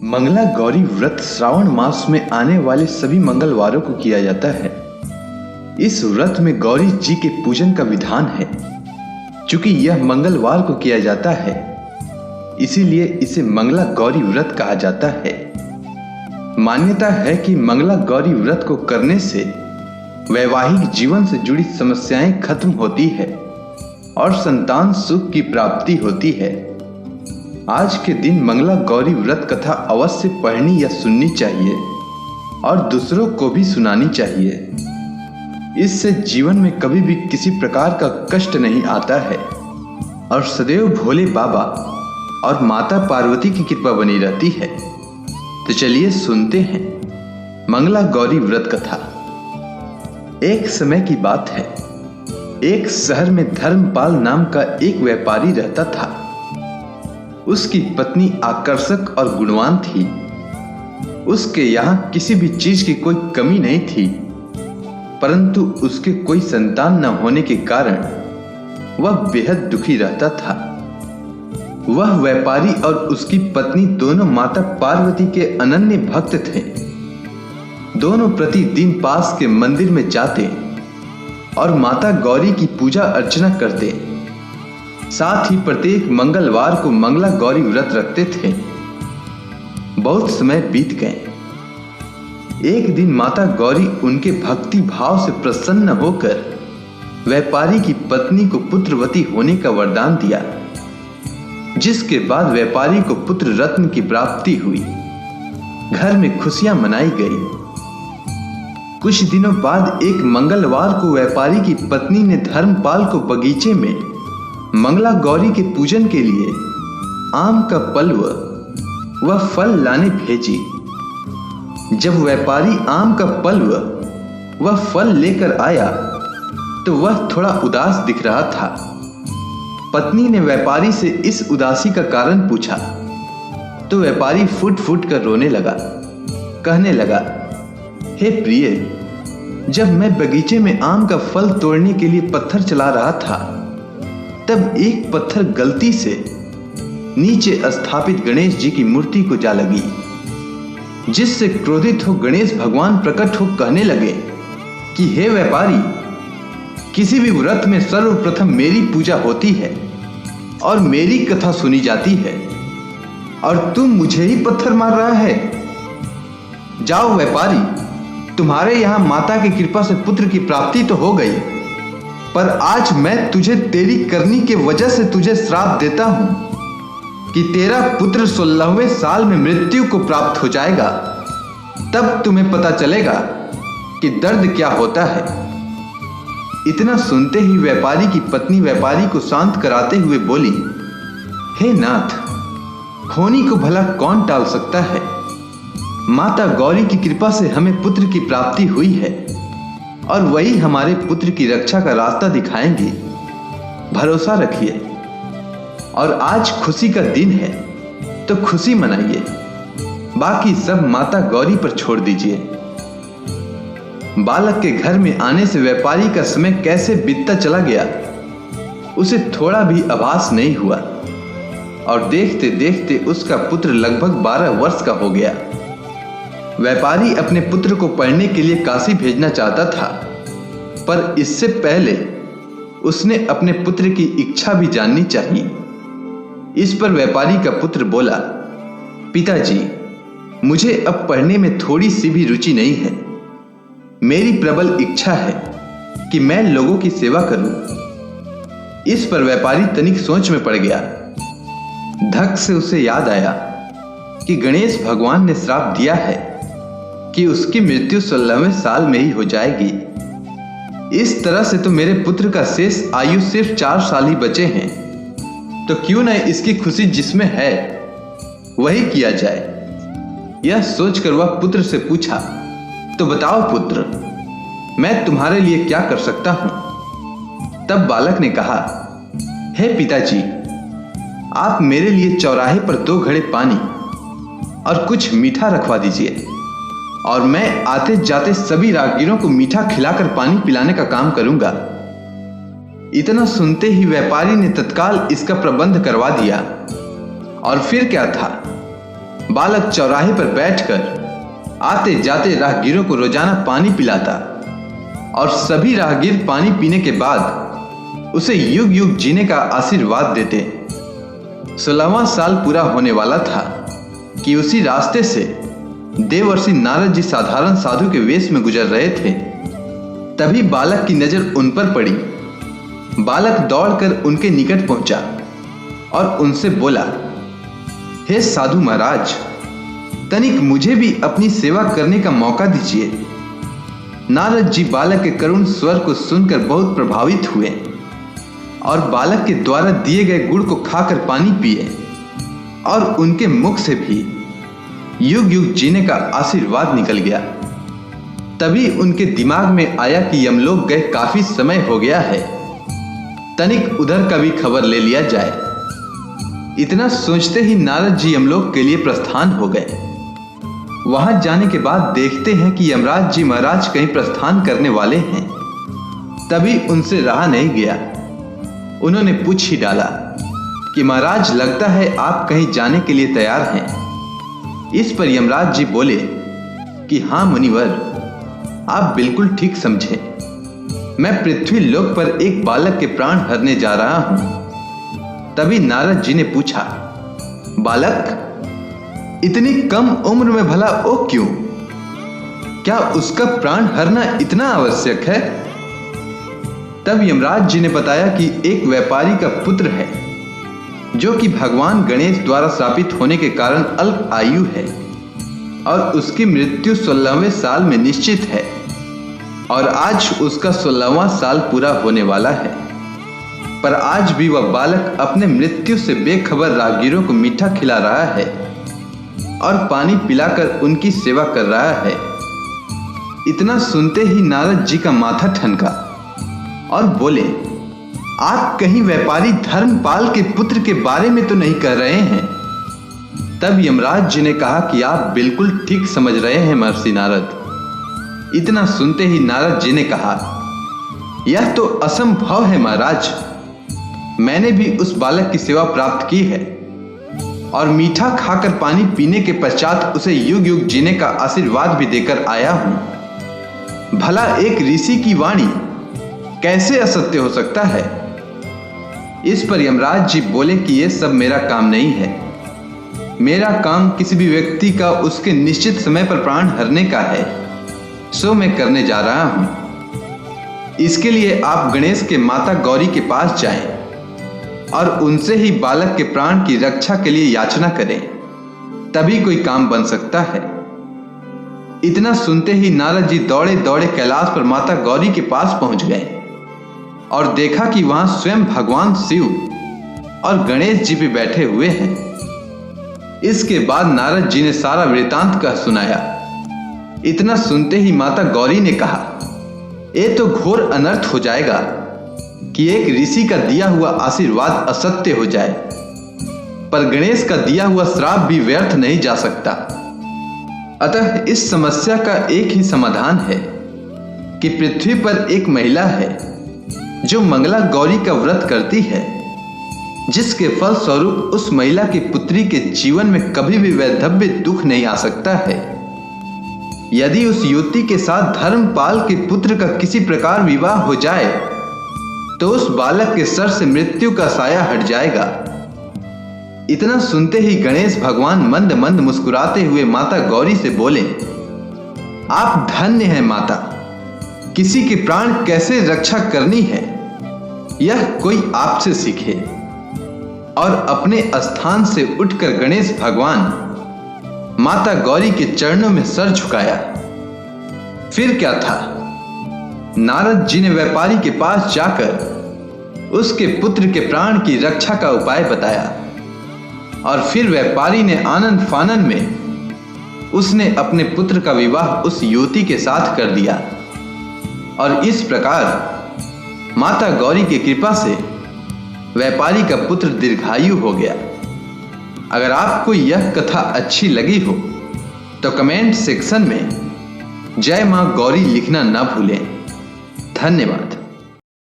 मंगला गौरी व्रत श्रावण मास में आने वाले सभी मंगलवारों को किया जाता है। इस व्रत में गौरी जी के पूजन का विधान है। चूंकि यह मंगलवार को किया जाता है, इसीलिए इसे मंगला गौरी व्रत कहा जाता है। मान्यता है कि मंगला गौरी व्रत को करने से वैवाहिक जीवन से जुड़ी समस्याएं खत्म होती है और संतान सुख की प्राप्ति होती है। आज के दिन मंगला गौरी व्रत कथा अवश्य पढ़नी या सुननी चाहिए और दूसरों को भी सुनानी चाहिए। इससे जीवन में कभी भी किसी प्रकार का कष्ट नहीं आता है और सदैव भोले बाबा और माता पार्वती की कृपा बनी रहती है। तो चलिए सुनते हैं मंगला गौरी व्रत कथा। एक समय की बात है, एक शहर में धर्मपाल नाम का एक व्यापारी रहता था। उसकी पत्नी आकर्षक और गुणवान थी। उसके यहां किसी भी चीज की कोई कमी नहीं थी, परंतु उसके कोई संतान न होने के कारण वह बेहद दुखी रहता था। वह व्यापारी और उसकी पत्नी दोनों माता पार्वती के अनन्य भक्त थे। दोनों प्रतिदिन पास के मंदिर में जाते और माता गौरी की पूजा अर्चना करते। साथ ही प्रत्येक मंगलवार को मंगला गौरी व्रत रखते थे। बहुत समय बीत गए। एक दिन माता गौरी उनके भक्ति भाव से प्रसन्न होकर व्यापारी की पत्नी को पुत्रवती होने का वरदान दिया, जिसके बाद व्यापारी को पुत्र रत्न की प्राप्ति हुई। घर में खुशियां मनाई गई। कुछ दिनों बाद एक मंगलवार को व्यापारी की पत्नी ने धर्मपाल को बगीचे में मंगला गौरी के पूजन के लिए आम का पल्व व फल लाने भेजी। जब व्यापारी आम का पल्व व फल लेकर आया तो वह थोड़ा उदास दिख रहा था। पत्नी ने व्यापारी से इस उदासी का कारण पूछा तो व्यापारी फुट फुट कर रोने लगा। कहने लगा, हे प्रिय, जब मैं बगीचे में आम का फल तोड़ने के लिए पत्थर चला रहा था, तब एक पत्थर गलती से नीचे स्थापित गणेश जी की मूर्ति को जा लगी, जिससे क्रोधित हो गणेश भगवान प्रकट हो कहने लगे कि हे व्यापारी, किसी भी व्रत में सर्वप्रथम मेरी पूजा होती है और मेरी कथा सुनी जाती है, और तुम मुझे ही पत्थर मार रहा है। जाओ व्यापारी, तुम्हारे यहां माता की कृपा से पुत्र की प्राप्ति तो हो गई, पर आज मैं तुझे तेरी करनी के वजह से तुझे श्राप देता हूं कि तेरा पुत्र 16वें साल में मृत्यु को प्राप्त हो जाएगा। तब तुम्हें पता चलेगा कि दर्द क्या होता है। इतना सुनते ही व्यापारी की पत्नी व्यापारी को शांत कराते हुए बोली, हे नाथ, होनी को भला कौन टाल सकता है। माता गौरी की कृपा से हमें पुत्र की प्राप्ति हुई है और वही हमारे पुत्र की रक्षा का रास्ता दिखाएंगे। भरोसा रखिए, और आज खुशी का दिन है तो खुशी मनाइए, बाकी सब माता गौरी पर छोड़ दीजिए। बालक के घर में आने से व्यापारी का समय कैसे बीतता चला गया, उसे थोड़ा भी आभास नहीं हुआ, और देखते देखते उसका पुत्र लगभग 12 वर्ष का हो गया। व्यापारी अपने पुत्र को पढ़ने के लिए काशी भेजना चाहता था, पर इससे पहले उसने अपने पुत्र की इच्छा भी जाननी चाहिए। इस पर व्यापारी का पुत्र बोला, पिताजी, मुझे अब पढ़ने में थोड़ी सी भी रुचि नहीं है। मेरी प्रबल इच्छा है कि मैं लोगों की सेवा करूं। इस पर व्यापारी तनिक सोच में पड़ गया। धक से उसे याद आया कि गणेश भगवान ने श्राप दिया है कि उसकी मृत्यु 16वें साल में ही हो जाएगी। इस तरह से तो मेरे पुत्र का शेष आयु सिर्फ 4 साल ही बचे हैं, तो क्यों न इसकी खुशी जिसमें है वही किया जाए। यह सोचकर वह पुत्र से पूछा, तो बताओ पुत्र, मैं तुम्हारे लिए क्या कर सकता हूं। तब बालक ने कहा, हे पिताजी, आप मेरे लिए चौराहे पर 2 घड़े पानी और कुछ मीठा रखवा दीजिए, और मैं आते जाते सभी राहगीरों को मीठा खिलाकर पानी पिलाने का काम करूंगा। इतना सुनते ही व्यापारी ने तत्काल इसका प्रबंध करवा दिया। और फिर क्या था, बालक चौराहे पर बैठकर आते जाते राहगीरों को रोजाना पानी पिलाता और सभी राहगीर पानी पीने के बाद उसे युग युग जीने का आशीर्वाद देते। 16वां साल पूरा होने वाला था कि उसी रास्ते से देवर्षि नारद जी साधारण साधु के वेश में गुजर रहे थे। तभी बालक की नजर उन पर पड़ी। बालक दौड़कर उनके निकट पहुंचा और उनसे बोला, हे साधु महाराज, तनिक मुझे भी अपनी सेवा करने का मौका दीजिए। नारद जी बालक के करुण स्वर को सुनकर बहुत प्रभावित हुए और बालक के द्वारा दिए गए गुड़ को खाकर पानी पिए और उनके मुख से भी युग युग जीने का आशीर्वाद निकल गया। तभी उनके दिमाग में आया कि यमलोक गए काफी समय हो गया है, तनिक उधर का भी खबर ले लिया जाए। इतना सोचते ही नारद जी यमलोक के लिए प्रस्थान हो गए। वहां जाने के बाद देखते हैं कि यमराज जी महाराज कहीं प्रस्थान करने वाले हैं। तभी उनसे रहा नहीं गया, उन्होंने पूछ ही डाला कि महाराज, लगता है आप कहीं जाने के लिए तैयार हैं। इस पर यमराज जी बोले कि हाँ मुनिवर, आप बिल्कुल ठीक समझे। मैं पृथ्वी लोक पर एक बालक के प्राण हरने जा रहा हूं। तभी नारद जी ने पूछा, बालक, इतनी कम उम्र में भला ओ क्यों? क्या उसका प्राण हरना इतना आवश्यक है? तब यमराज जी ने बताया कि एक व्यापारी का पुत्र है जो कि भगवान गणेश द्वारा श्रापित होने के कारण अल्प आयु है और उसकी मृत्यु 16वें साल में निश्चित है और आज उसका 16वां साल पूरा होने वाला है। पर आज भी वह बालक अपने मृत्यु से बेखबर राहगीरों को मीठा खिला रहा है और पानी पिलाकर उनकी सेवा कर रहा है। इतना सुनते ही नारद जी का माथा ठनका और बोले, आप कहीं व्यापारी धर्मपाल के पुत्र के बारे में तो नहीं कह रहे हैं? तब यमराज जी ने कहा कि आप बिल्कुल ठीक समझ रहे हैं महर्षि नारद। इतना सुनते ही नारद जी ने कहा, यह तो असंभव है महाराज। मैंने भी उस बालक की सेवा प्राप्त की है और मीठा खाकर पानी पीने के पश्चात उसे युग युग जीने का आशीर्वाद भी देकर आया हूं। भला एक ऋषि की वाणी कैसे असत्य हो सकता है? इस पर यमराज जी बोले कि यह सब मेरा काम नहीं है। मेरा काम किसी भी व्यक्ति का उसके निश्चित समय पर प्राण हरने का है, सो मैं करने जा रहा हूं। इसके लिए आप गणेश के माता गौरी के पास जाएं और उनसे ही बालक के प्राण की रक्षा के लिए याचना करें, तभी कोई काम बन सकता है। इतना सुनते ही नारद जी दौड़े दौड़े कैलाश पर माता गौरी के पास पहुंच गए और देखा कि वहां स्वयं भगवान शिव और गणेश जी भी बैठे हुए हैं। इसके बाद नारद जी ने सारा वृतांत कह सुनाया। इतना सुनते ही माता गौरी ने कहा, ये तो घोर अनर्थ हो जाएगा कि एक ऋषि का दिया हुआ आशीर्वाद असत्य हो जाए, पर गणेश का दिया हुआ श्राप भी व्यर्थ नहीं जा सकता। अतः इस समस्या का एक ही समाधान है कि पृथ्वी पर एक महिला है जो मंगला गौरी का व्रत करती है, जिसके फल स्वरूप उस महिला की पुत्री के जीवन में कभी भी वैधव्य दुख नहीं आ सकता है। यदि उस युवती के साथ धर्मपाल के पुत्र का किसी प्रकार विवाह हो जाए तो उस बालक के सर से मृत्यु का साया हट जाएगा। इतना सुनते ही गणेश भगवान मंद मंद मुस्कुराते हुए माता गौरी से बोले, आप धन्य हैं माता। किसी के प्राण कैसे रक्षा करनी है यह कोई आपसे सीखे। और अपने स्थान से उठकर गणेश भगवान माता गौरी के चरणों में सर झुकाया। फिर क्या था, नारद जी ने व्यापारी के पास जाकर उसके पुत्र के प्राण की रक्षा का उपाय बताया और फिर व्यापारी ने आनंद फानन में उसने अपने पुत्र का विवाह उस युवती के साथ कर दिया और इस प्रकार माता गौरी की कृपा से व्यापारी का पुत्र दीर्घायु हो गया। अगर आपको यह कथा अच्छी लगी हो तो कमेंट सेक्शन में जय मां गौरी लिखना ना भूलें। धन्यवाद।